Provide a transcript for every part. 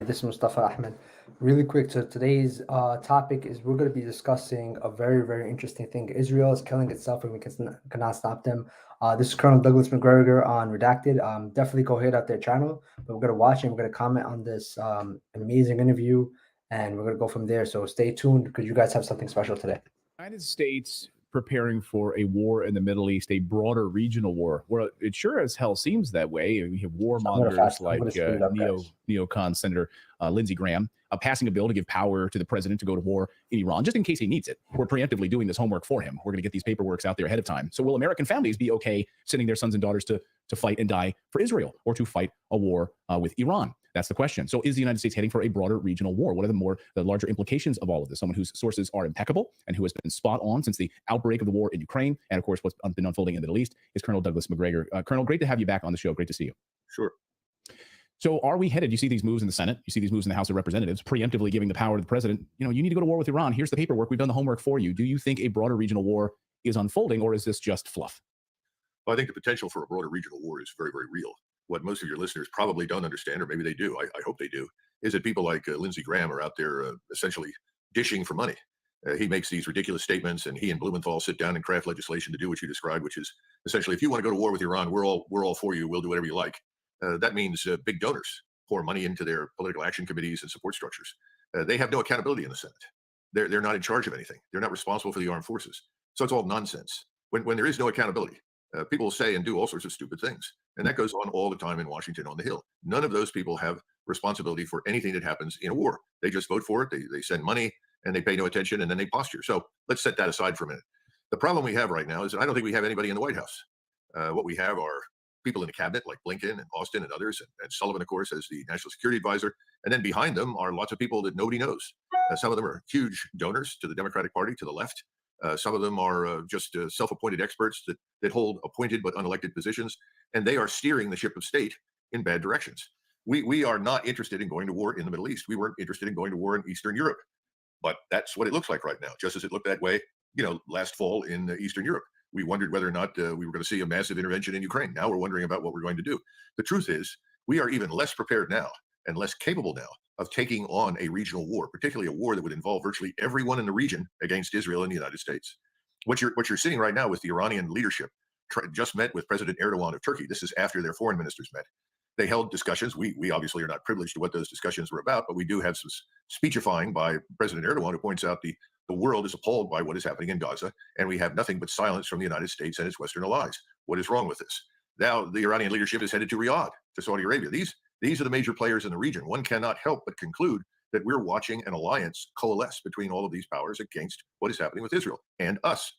This is Mustafa Ahmed. Really quick, so today's topic is we're going to be discussing a very, very interesting thing. Israel is killing itself and we cannot stop them. This is Colonel Douglas MacGregor on Redacted. Definitely go hit up their channel, but we're going to watch and we're going to comment on this amazing interview and we're going to go from there. So stay tuned because you guys have something special today. United States preparing for a war in the Middle East, a broader regional war. Well, it sure as hell seems that way. We have warmongers like neocon Senator Lindsey Graham passing a bill to give power to the president to go to war in Iran, just in case he needs it. We're preemptively doing this homework for him. We're going to get these paperworks out there ahead of time. So will American families be okay sending their sons and daughters to fight and die for Israel or to fight a war with Iran? That's the question. So is the United States heading for a broader regional war? What are the larger implications of all of this? Someone whose sources are impeccable and who has been spot on since the outbreak of the war in Ukraine, and of course what's been unfolding in the Middle East, is Colonel Douglas MacGregor. Colonel, great to have you back on the show. Great to see you. Sure. So are we headed? You see these moves in the Senate. You see these moves in the House of Representatives, preemptively giving the power to the president. You need to go to war with Iran. Here's the paperwork. We've done the homework for you. Do you think a broader regional war is unfolding, or is this just fluff? Well, I think the potential for a broader regional war is very, very real. What most of your listeners probably don't understand, or maybe they do, I hope they do, is that people like Lindsey Graham are out there essentially dishing for money. He makes these ridiculous statements, and he and Blumenthal sit down and craft legislation to do what you described, which is essentially, if you want to go to war with Iran, we're all for you. We'll do whatever you like. That means big donors pour money into their political action committees and support structures. They have no accountability in the Senate. They're not in charge of anything. They're not responsible for the armed forces. So it's all nonsense. When there is no accountability, people say and do all sorts of stupid things. And that goes on all the time in Washington on the Hill. None of those people have responsibility for anything that happens in a war. They just vote for it. They send money and they pay no attention and then they posture. So let's set that aside for a minute. The problem we have right now is that I don't think we have anybody in the White House. What we have are people in the cabinet like Blinken and Austin and others, and Sullivan, of course, as the National Security Advisor. And then behind them are lots of people that nobody knows. Some of them are huge donors to the Democratic Party to the left. Some of them are just self-appointed experts that hold appointed but unelected positions, and they are steering the ship of state in bad directions. We are not interested in going to war in the Middle East. We weren't interested in going to war in Eastern Europe, but that's what it looks like right now, just as it looked that way, last fall in Eastern Europe. We wondered whether or not we were going to see a massive intervention in Ukraine. Now we're wondering about what we're going to do. The truth is, we are even less prepared now and less capable now of taking on a regional war, particularly a war that would involve virtually everyone in the region against Israel and the United States. What you're seeing right now with the Iranian leadership just met with President Erdogan of Turkey. This is after their foreign ministers met. They held discussions. We obviously are not privileged to what those discussions were about, but we do have some speechifying by President Erdogan, who points out the world is appalled by what is happening in Gaza, and we have nothing but silence from the United States and its Western allies. What is wrong with this? Now the Iranian leadership is headed to Riyadh, to Saudi Arabia. These are the major players in the region. One cannot help but conclude that we're watching an alliance coalesce between all of these powers against what is happening with Israel and us.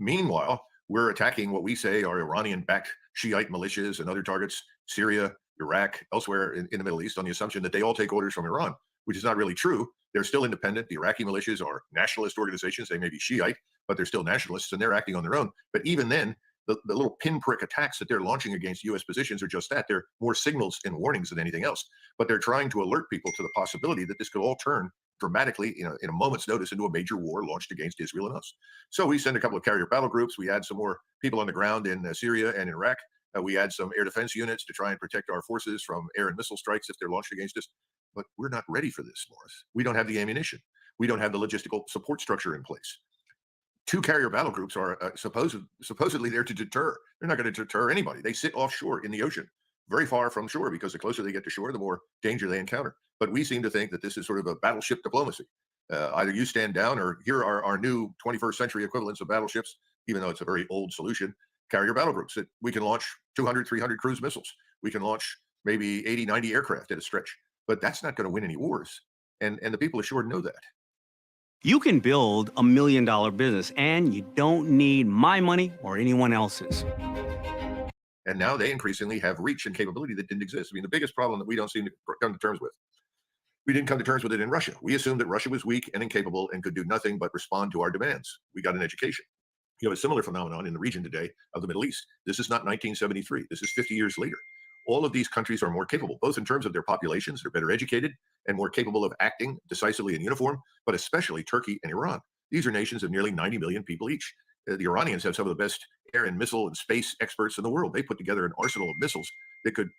Meanwhile, we're attacking what we say are Iranian-backed Shiite militias and other targets, Syria, Iraq, elsewhere in the Middle East, on the assumption that they all take orders from Iran, which is not really true. They're still independent. The Iraqi militias are nationalist organizations. They may be Shiite, but they're still nationalists, and they're acting on their own. But even then, the little pinprick attacks that they're launching against U.S. positions are just that. They're more signals and warnings than anything else. But they're trying to alert people to the possibility that this could all turn dramatically, in a moment's notice, into a major war launched against Israel and us. So we send a couple of carrier battle groups. We add some more people on the ground in Syria and Iraq. We add some air defense units to try and protect our forces from air and missile strikes if they're launched against us. But we're not ready for this, Morris. We don't have the ammunition. We don't have the logistical support structure in place. 2 carrier battle groups are supposedly there to deter. They're not going to deter anybody. They sit offshore in the ocean, very far from shore, because the closer they get to shore, the more danger they encounter. But we seem to think that this is sort of a battleship diplomacy. Either you stand down, or here are our new 21st century equivalents of battleships, even though it's a very old solution, carrier battle groups that we can launch 200, 300 cruise missiles. We can launch maybe 80, 90 aircraft at a stretch. But that's not going to win any wars. And the people ashore know that. You can build $1 million business, and you don't need my money or anyone else's. And now they increasingly have reach and capability that didn't exist. I mean, the biggest problem that we don't seem to come to terms with, we didn't come to terms with it in Russia. We assumed that Russia was weak and incapable and could do nothing but respond to our demands. We got an education. You have a similar phenomenon in the region today of the Middle East. This is not 1973. This is 50 years later. All of these countries are more capable, both in terms of their populations. They're better educated and more capable of acting decisively in uniform, but especially Turkey and Iran. These are nations of nearly 90 million people each. The Iranians have some of the best air and missile and space experts in the world. They put together an arsenal of missiles that could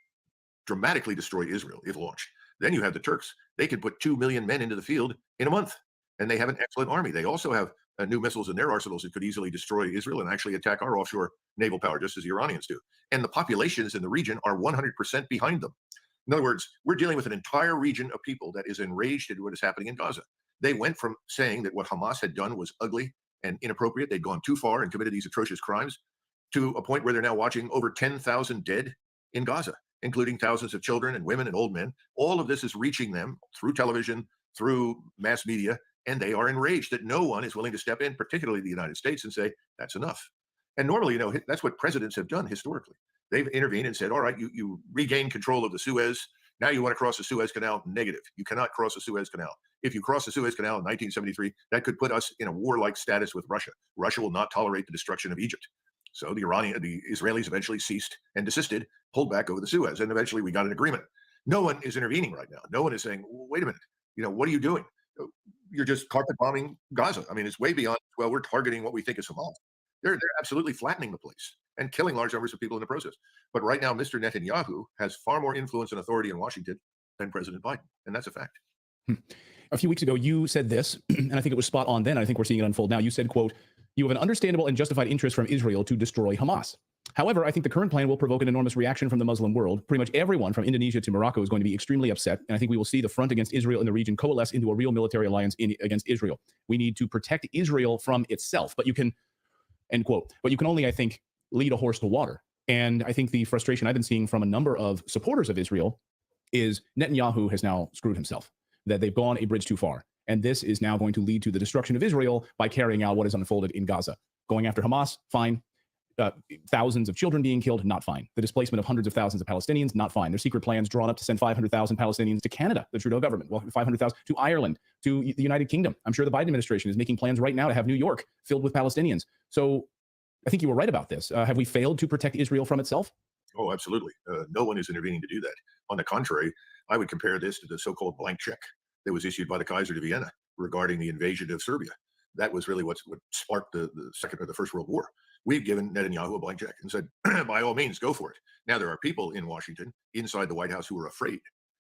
dramatically destroy Israel if launched. Then you have the Turks. They could put 2 million men into the field in a month, and they have an excellent army. They also have new missiles in their arsenals that could easily destroy Israel and actually attack our offshore naval power, just as the Iranians do. And the populations in the region are 100% behind them. In other words, we're dealing with an entire region of people that is enraged at what is happening in Gaza. They went from saying that what Hamas had done was ugly and inappropriate, they'd gone too far and committed these atrocious crimes, to a point where they're now watching over 10,000 dead in Gaza, including thousands of children and women and old men. All of this is reaching them through television, through mass media, and they are enraged that no one is willing to step in, particularly the United States, and say, that's enough. And normally, that's what presidents have done historically. They've intervened and said, all right, you regain control of the Suez. Now you want to cross the Suez Canal? Negative. You cannot cross the Suez Canal. If you cross the Suez Canal in 1973, that could put us in a warlike status with Russia. Russia will not tolerate the destruction of Egypt. So the Israelis eventually ceased and desisted, pulled back over the Suez, and eventually we got an agreement. No one is intervening right now. No one is saying, wait a minute, what are you doing? You're just carpet bombing Gaza. I mean, it's way beyond, well, we're targeting what we think is Hamas. They're absolutely flattening the place and killing large numbers of people in the process. But right now, Mr. Netanyahu has far more influence and authority in Washington than President Biden. And that's a fact. A few weeks ago, you said this, and I think it was spot on then. I think we're seeing it unfold now. You said, quote, you have an understandable and justified interest from Israel to destroy Hamas. However, I think the current plan will provoke an enormous reaction from the Muslim world. Pretty much everyone from Indonesia to Morocco is going to be extremely upset. And I think we will see the front against Israel in the region coalesce into a real military alliance against Israel. We need to protect Israel from itself. But you can, end quote, but you can only, I think, lead a horse to water. And I think the frustration I've been seeing from a number of supporters of Israel is Netanyahu has now screwed himself, that they've gone a bridge too far. And this is now going to lead to the destruction of Israel by carrying out what has unfolded in Gaza. Going after Hamas, fine. Thousands of children being killed, not fine. The displacement of hundreds of thousands of Palestinians, not fine. There's secret plans drawn up to send 500,000 Palestinians to Canada, the Trudeau government, well, 500,000 to Ireland, to the United Kingdom. I'm sure the Biden administration is making plans right now to have New York filled with Palestinians. So I think you were right about this. Have we failed to protect Israel from itself? Oh, absolutely. No one is intervening to do that. On the contrary, I would compare this to the so-called blank check that was issued by the Kaiser to Vienna regarding the invasion of Serbia. That was really what sparked the Second or the First World War. We've given Netanyahu a blank check and said, by all means, go for it. Now, there are people in Washington, inside the White House, who are afraid.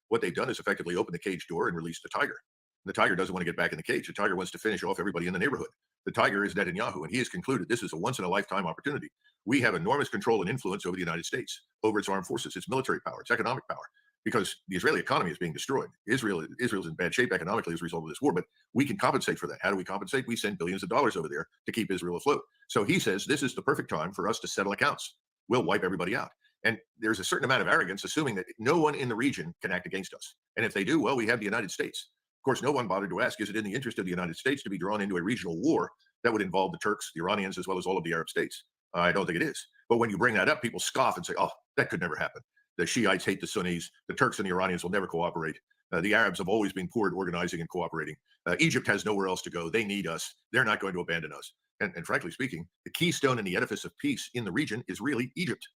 What they've done is effectively open the cage door and release the tiger. The tiger doesn't want to get back in the cage. The tiger wants to finish off everybody in the neighborhood. The tiger is Netanyahu, and he has concluded this is a once-in-a-lifetime opportunity. We have enormous control and influence over the United States, over its armed forces, its military power, its economic power, because the Israeli economy is being destroyed. Israel's in bad shape economically as a result of this war, but we can compensate for that. How do we compensate? We send billions of dollars over there to keep Israel afloat. So he says this is the perfect time for us to settle accounts. We'll wipe everybody out. And there's a certain amount of arrogance, assuming that no one in the region can act against us. And if they do, well, we have the United States. Of course, no one bothered to ask, is it in the interest of the United States to be drawn into a regional war that would involve the Turks, the Iranians, as well as all of the Arab states? I don't think it is. But when you bring that up, people scoff and say, oh, that could never happen. The Shiites hate the Sunnis. The Turks and the Iranians will never cooperate. The Arabs have always been poor at organizing and cooperating. Egypt has nowhere else to go. They need us. They're not going to abandon us. And frankly speaking, the keystone in the edifice of peace in the region is really Egypt.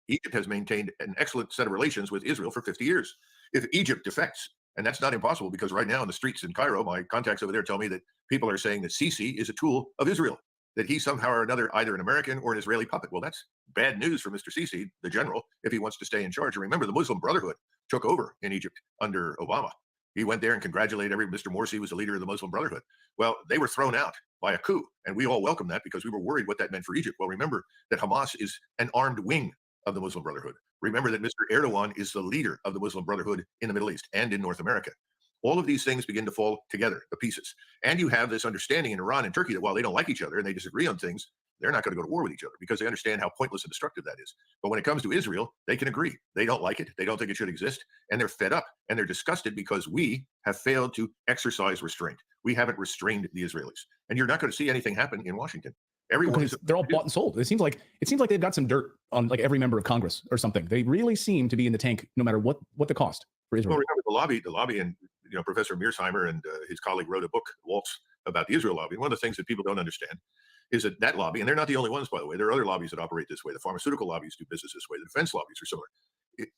Egypt has maintained an excellent set of relations with Israel for 50 years. If Egypt defects, and that's not impossible, because right now in the streets in Cairo, my contacts over there tell me that people are saying that Sisi is a tool of Israel, that he's somehow or another either an American or an Israeli puppet. Well, that's bad news for Mr. Sisi, the general, if he wants to stay in charge. And remember, the Muslim Brotherhood took over in Egypt under Obama. He went there and congratulated Mr. Morsi was the leader of the Muslim Brotherhood. Well, they were thrown out by a coup, and we all welcomed that because we were worried what that meant for Egypt. Well, remember that Hamas is an armed wing of the Muslim Brotherhood. Remember that Mr. Erdogan is the leader of the Muslim Brotherhood in the Middle East and in North America. All of these things begin to fall together, the pieces. And you have this understanding in Iran and Turkey that while they don't like each other and they disagree on things, they're not going to go to war with each other because they understand how pointless and destructive that is. But when it comes to Israel, they can agree. They don't like it. They don't think it should exist. And they're fed up and they're disgusted because we have failed to exercise restraint. We haven't restrained the Israelis. And you're not going to see anything happen in Washington. Everyone they're all bought and sold. It seems like they've got some dirt on like every member of Congress or something. They really seem to be in the tank no matter what the cost for Israel. Well, remember the lobby, and Professor Mearsheimer and his colleague wrote a book, Waltz, about the Israel lobby. And one of the things that people don't understand is that lobby, and they're not the only ones, by the way. There are other lobbies that operate this way. The pharmaceutical lobbies do business this way. The defense lobbies are similar.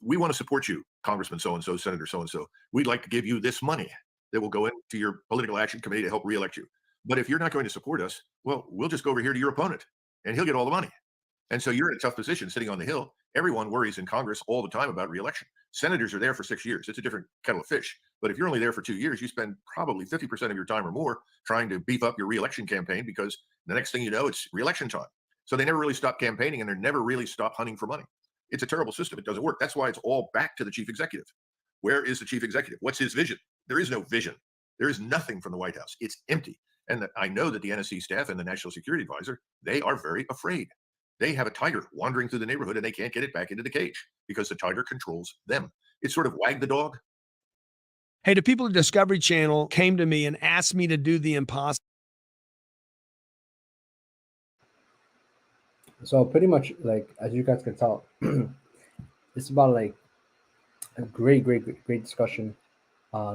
We want to support you, Congressman so-and-so, Senator so-and-so. We'd like to give you this money that will go into your political action committee to help reelect you. But if you're not going to support us, well, we'll just go over here to your opponent and he'll get all the money. And so you're in a tough position sitting on the Hill. Everyone worries in Congress all the time about reelection. Senators are there for 6 years. It's a different kettle of fish. But if you're only there for 2 years, you spend probably 50% of your time or more trying to beef up your reelection campaign, because the next thing you know, it's reelection time. So they never really stop campaigning, and they never really stop hunting for money. It's a terrible system. It doesn't work. That's why it's all back to the chief executive. Where is the chief executive? What's his vision? There is no vision. There is nothing from the White House. It's empty. And I know that the NSC staff and the National Security Advisor, they are very afraid. They have a tiger wandering through the neighborhood, and they can't get it back into the cage because the tiger controls them. It's sort of wag the dog. Hey, the people at Discovery Channel came to me and asked me to do the impossible. So pretty much, like, as you guys can tell, it's about like a great discussion,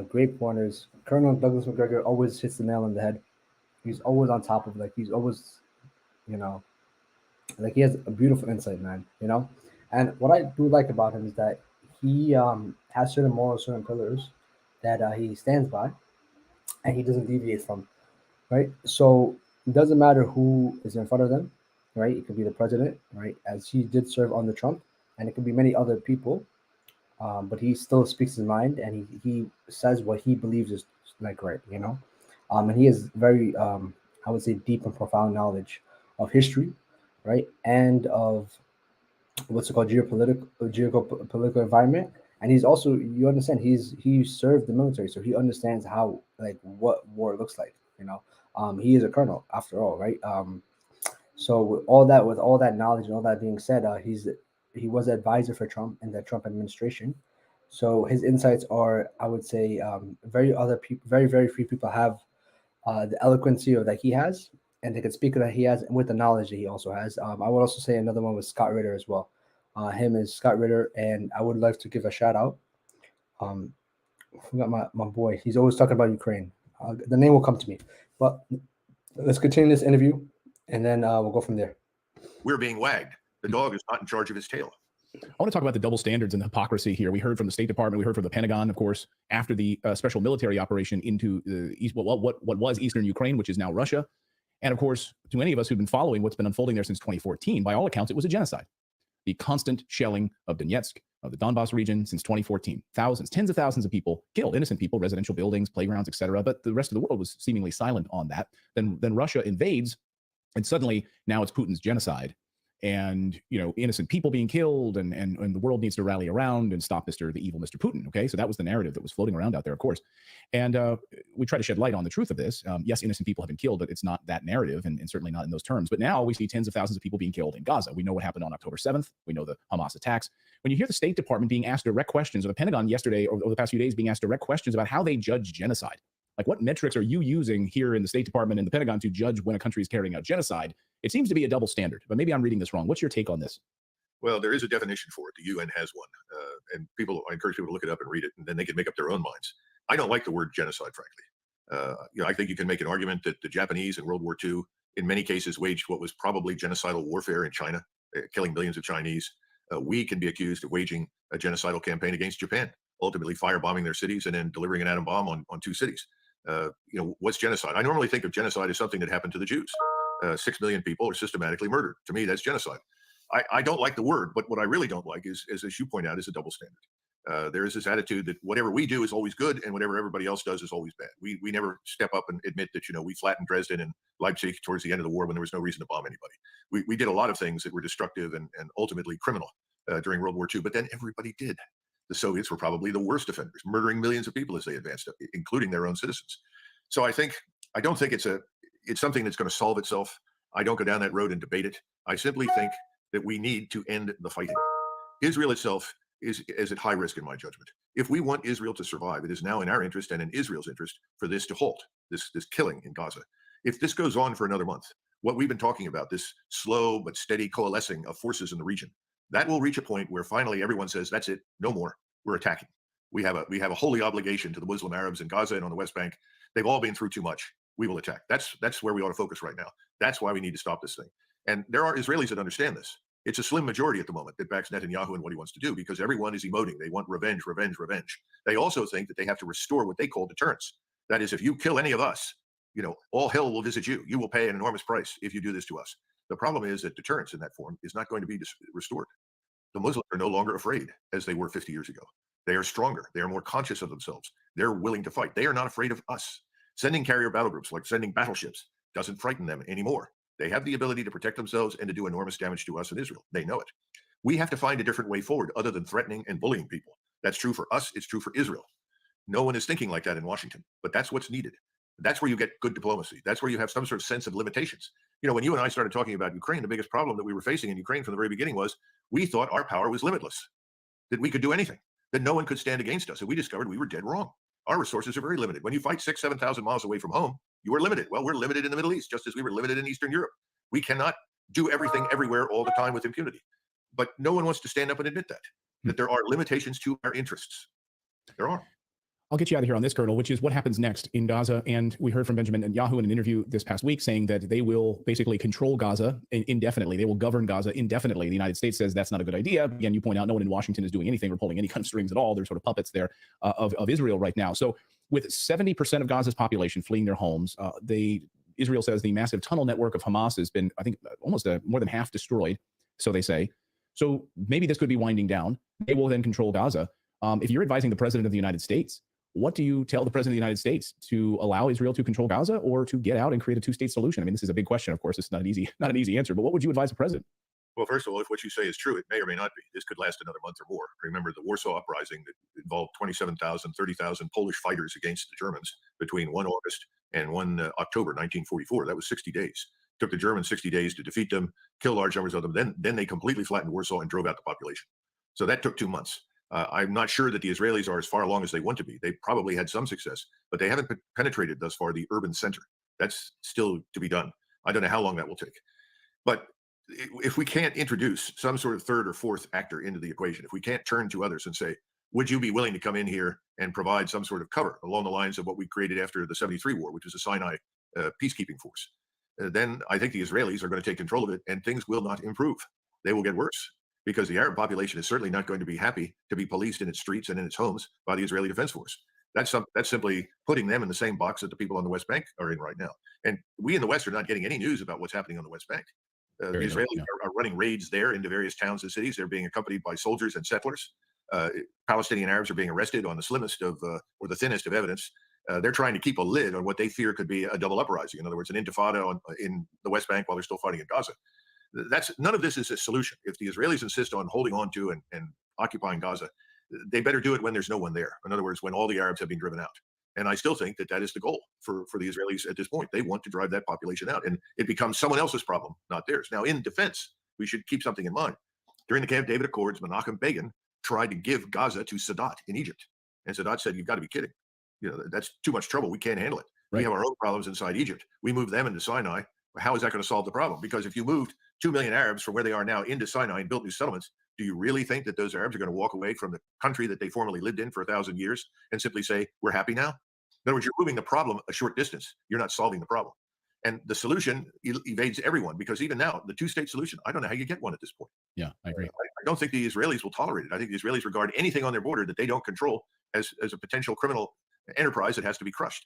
great pointers. Colonel Douglas MacGregor always hits the nail on the head. He's always on top of, like, he's always, you know, like, he has a beautiful insight, man, you know. And what I do like about him is that he has certain morals, certain pillars that he stands by, and he doesn't deviate from, right? So it doesn't matter who is in front of them, right? It could be the president, right, as he did serve under Trump, and it could be many other people, but he still speaks his mind, and he says what he believes is, like, right, you know. And he has very, I would say, deep and profound knowledge of history, right, and of what's it called, geopolitical environment. And he's also, you understand, he served the military, so he understands how, like, what war looks like, you know. He is a colonel after all, right? So with all that knowledge and all that being said, he was an advisor for Trump in the Trump administration. So his insights are, I would say, very few people have the eloquency of that he has, and they can speak that he has with the knowledge that he also has. I would also say another one was Scott Ritter as well. Him is Scott Ritter, and I would like to give a shout out. I forgot my boy. He's always talking about Ukraine. The name will come to me. But let's continue this interview, and then we'll go from there. We're being wagged. The dog is not in charge of his tail. I want to talk about the double standards and the hypocrisy here. We heard from the State Department, we heard from the Pentagon, of course, after the special military operation into what was Eastern Ukraine, which is now Russia. And of course, to any of us who've been following what's been unfolding there since 2014, by all accounts, it was a genocide. The constant shelling of Donetsk, of the Donbas region since 2014. Thousands, tens of thousands of people killed, innocent people, residential buildings, playgrounds, etc. But the rest of the world was seemingly silent on that. Then Russia invades, and suddenly now it's Putin's genocide. And, innocent people being killed, and the world needs to rally around and stop the evil Mr. Putin. Okay, so that was the narrative that was floating around out there, of course. And we try to shed light on the truth of this. Yes, innocent people have been killed, but it's not that narrative, and certainly not in those terms. But now we see tens of thousands of people being killed in Gaza. We know what happened on October 7th. We know the Hamas attacks. When you hear the State Department being asked direct questions, or the Pentagon yesterday or the past few days being asked direct questions about how they judge genocide, like, what metrics are you using here in the State Department and the Pentagon to judge when a country is carrying out genocide? It seems to be a double standard, but maybe I'm reading this wrong. What's your take on this? Well, there is a definition for it. The UN has one, and I encourage people to look it up and read it, and then they can make up their own minds. I don't like the word genocide, frankly. I think you can make an argument that the Japanese in World War II, in many cases, waged what was probably genocidal warfare in China, killing millions of Chinese. We can be accused of waging a genocidal campaign against Japan, ultimately firebombing their cities and then delivering an atom bomb on 2 cities. What's genocide? I normally think of genocide as something that happened to the Jews. 6 million people are systematically murdered. To me, that's genocide. I don't like the word, but what I really don't like is, as you point out, is a double standard. There is this attitude that whatever we do is always good, and whatever everybody else does is always bad. We never step up and admit that we flattened Dresden and Leipzig towards the end of the war when there was no reason to bomb anybody. We did a lot of things that were destructive and ultimately criminal during World War II, but then everybody did. The Soviets were probably the worst offenders, murdering millions of people as they advanced, including their own citizens. So I don't think it's something that's going to solve itself. I don't go down that road and debate it. I simply think that we need to end the fighting. Israel itself is at high risk, in my judgment. If we want Israel to survive, it is now in our interest and in Israel's interest for this to halt, this killing in Gaza. If this goes on for another month, what we've been talking about, this slow but steady coalescing of forces in the region, that will reach a point where finally everyone says, that's it, no more, we're attacking. We have a holy obligation to the Muslim Arabs in Gaza and on the West Bank. They've all been through too much. We will attack. That's where we ought to focus right now. That's why we need to stop this thing. And there are Israelis that understand this. It's a slim majority at the moment that backs Netanyahu and what he wants to do, because everyone is emoting. They want revenge, revenge, revenge. They also think that they have to restore what they call deterrence. That is, if you kill any of us, all hell will visit you. You will pay an enormous price if you do this to us. The problem is that deterrence in that form is not going to be restored. The Muslims are no longer afraid as they were 50 years ago. They are stronger. They are more conscious of themselves. They're willing to fight. They are not afraid of us. Sending carrier battle groups, like sending battleships, doesn't frighten them anymore. They have the ability to protect themselves and to do enormous damage to us in Israel. They know it. We have to find a different way forward other than threatening and bullying people. That's true for us. It's true for Israel. No one is thinking like that in Washington, but that's what's needed. That's where you get good diplomacy. That's where you have some sort of sense of limitations. You know, when you and I started talking about Ukraine, the biggest problem that we were facing in Ukraine from the very beginning was we thought our power was limitless, that we could do anything, that no one could stand against us. And we discovered we were dead wrong. Our resources are very limited. When you fight 6,000, 7,000 miles away from home, you are limited. Well, we're limited in the Middle East, just as we were limited in Eastern Europe. We cannot do everything everywhere all the time with impunity. But no one wants to stand up and admit that there are limitations to our interests. There are. I'll get you out of here on this, Colonel, which is what happens next in Gaza. And we heard from Benjamin Netanyahu in an interview this past week saying that they will basically control Gaza indefinitely. They will govern Gaza indefinitely. The United States says that's not a good idea. Again, you point out no one in Washington is doing anything or pulling any kind of strings at all. They're sort of puppets there of Israel right now. So with 70% of Gaza's population fleeing their homes, Israel says the massive tunnel network of Hamas has been, I think, almost more than half destroyed, so they say. So maybe this could be winding down. They will then control Gaza. If you're advising the president of the United States, what do you tell the president of the United States, to allow Israel to control Gaza or to get out and create a two-state solution? I mean, this is a big question, of course. It's not an easy answer, but what would you advise the president? Well, first of all, if what you say is true, it may or may not be. This could last another month or more. Remember the Warsaw Uprising that involved 27,000, 30,000 Polish fighters against the Germans between 1 August and 1 October 1944. That was 60 days. It took the Germans 60 days to defeat them, kill large numbers of them. Then they completely flattened Warsaw and drove out the population. So that took 2 months. I'm not sure that the Israelis are as far along as they want to be. They probably had some success, but they haven't penetrated thus far the urban center. That's still to be done. I don't know how long that will take. But if we can't introduce some sort of third or fourth actor into the equation, if we can't turn to others and say, would you be willing to come in here and provide some sort of cover along the lines of what we created after the 73 war, which was a Sinai peacekeeping force, then I think the Israelis are going to take control of it and things will not improve. They will get worse, because the Arab population is certainly not going to be happy to be policed in its streets and in its homes by the Israeli Defense Force. That's simply putting them in the same box that the people on the West Bank are in right now. And we in the West are not getting any news about what's happening on the West Bank. The Israelis are running raids there into various towns and cities. They're being accompanied by soldiers and settlers. Palestinian Arabs are being arrested on the slimmest of, or the thinnest of evidence. They're trying to keep a lid on what they fear could be a double uprising. In other words, an intifada in the West Bank while they're still fighting in Gaza. None of this is a solution. If the Israelis insist on holding on to and occupying Gaza, they better do it when there's no one there. In other words, when all the Arabs have been driven out. And I still think that is the goal for the Israelis at this point. They want to drive that population out, and it becomes someone else's problem, not theirs. Now, in defense, we should keep something in mind. During the Camp David Accords, Menachem Begin tried to give Gaza to Sadat in Egypt, and Sadat said, "You've got to be kidding! You know, that's too much trouble. We can't handle it. Right. We have our own problems inside Egypt. We move them into Sinai. How is that going to solve the problem? Because if you moved 2 million Arabs from where they are now into Sinai and built new settlements, do you really think that those Arabs are going to walk away from the country that they formerly lived in for 1,000 years and simply say, we're happy now? In other words, you're moving the problem a short distance. You're not solving the problem. And the solution evades everyone, because even now, the two-state solution, I don't know how you get one at this point. Yeah, I agree. I don't think the Israelis will tolerate it. I think the Israelis regard anything on their border that they don't control as a potential criminal enterprise that has to be crushed.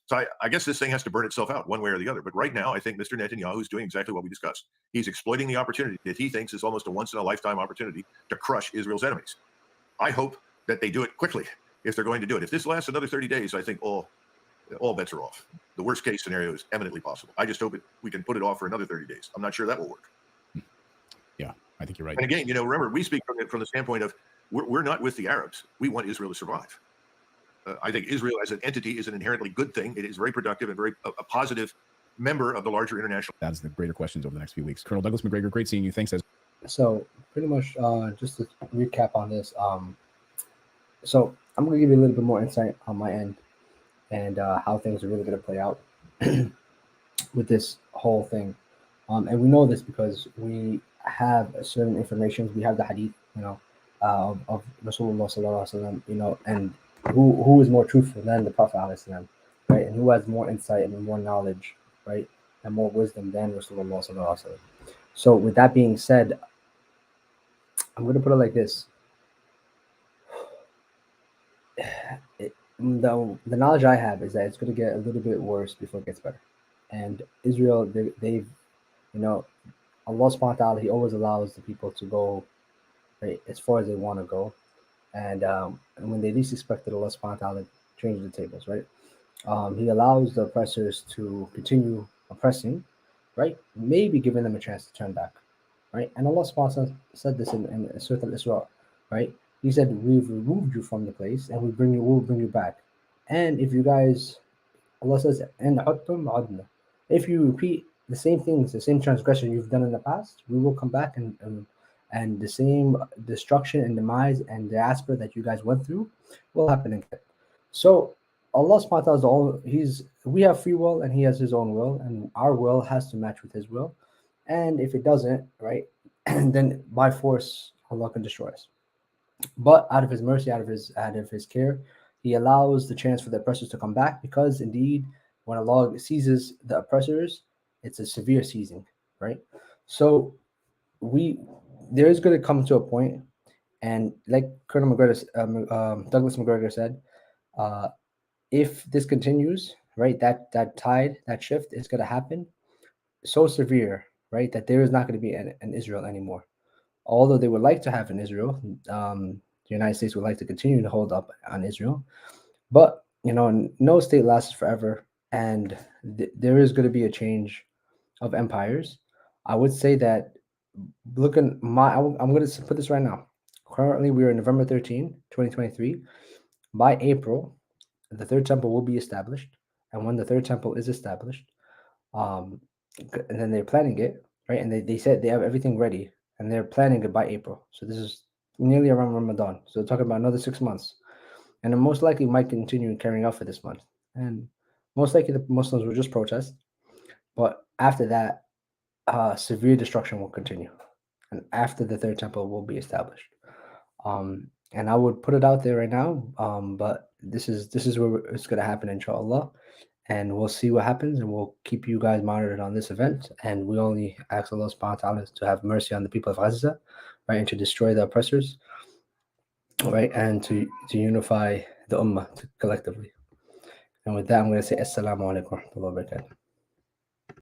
So I guess this thing has to burn itself out one way or the other. But right now, I think Mr. Netanyahu is doing exactly what we discussed. He's exploiting the opportunity that he thinks is almost a once-in-a-lifetime opportunity to crush Israel's enemies. I hope that they do it quickly if they're going to do it. If this lasts another 30 days, I think all bets are off. The worst-case scenario is eminently possible. I just hope we can put it off for another 30 days. I'm not sure that will work. Yeah, I think you're right. And again, remember, we speak from the standpoint of we're not with the Arabs. We want Israel to survive. I think Israel as an entity is an inherently good thing. It is very productive and a positive member of the larger international. That's the greater questions over the next few weeks. Colonel Douglas MacGregor, great seeing you. Thanks. So pretty much just to recap on this. So I'm going to give you a little bit more insight on my end and how things are really going to play out with this whole thing. And we know this because we have certain information. We have the hadith, of Rasulullah sallallahu alaihi wasallam, and who is more truthful than the Prophet ﷺ, right? And who has more insight and more knowledge, right? And more wisdom than Rasulullah sallallahu alaihi wasallam. So with that being said, I'm going to put it like this. The knowledge I have is that it's going to get a little bit worse before it gets better. And Israel, they've, Allah subhanahu wa ta'ala, He always allows the people to go right as far as they want to go. And when they least expect it, Allah subhanahu wa ta'ala changes the tables, right? He allows the oppressors to continue oppressing, right? Maybe giving them a chance to turn back, right? And Allah subhanahu wa ta'ala said this in Surah Al-Isra, right? He said, we've removed you from the place and we'll bring you back. And if you guys, Allah says, and if you repeat the same things, the same transgression you've done in the past, we will come back and the same destruction and demise and diaspora that you guys went through will happen again. So Allah subhanahu wa ta'ala is all we have free will and He has His own will, and our will has to match with His will. And if it doesn't, right, then by force Allah can destroy us. But out of His mercy, out of His care, He allows the chance for the oppressors to come back, because indeed when Allah seizes the oppressors, it's a severe seizing, right? So there is going to come to a point, and like Colonel MacGregor, Douglas MacGregor said, if this continues, right, that tide, that shift is going to happen so severe, right, that there is not going to be an Israel anymore. Although they would like to have an Israel, the United States would like to continue to hold up on Israel, but no state lasts forever, and there is going to be a change of empires. I would say that I'm going to put this right now. Currently, we are November 13, 2023. By April, the third temple will be established, and when the third temple is established, and then they're planning it, right? And they said they have everything ready, and they're planning it by April. So this is nearly around Ramadan. So they're talking about another 6 months, and it most likely might continue carrying out for this month. And most likely the Muslims will just protest, but after that, severe destruction will continue, and after the third temple will be established. And I would put it out there right now, but this is where it's going to happen, inshallah, and we'll see what happens, and we'll keep you guys monitored on this event. And we only ask Allah subhanahu wa ta'ala to have mercy on the people of Gaza, right, and to destroy the oppressors, right, and to unify the ummah collectively. And with that, I'm going to say assalamu alaikum wa rahmatullahi wa barakatuh.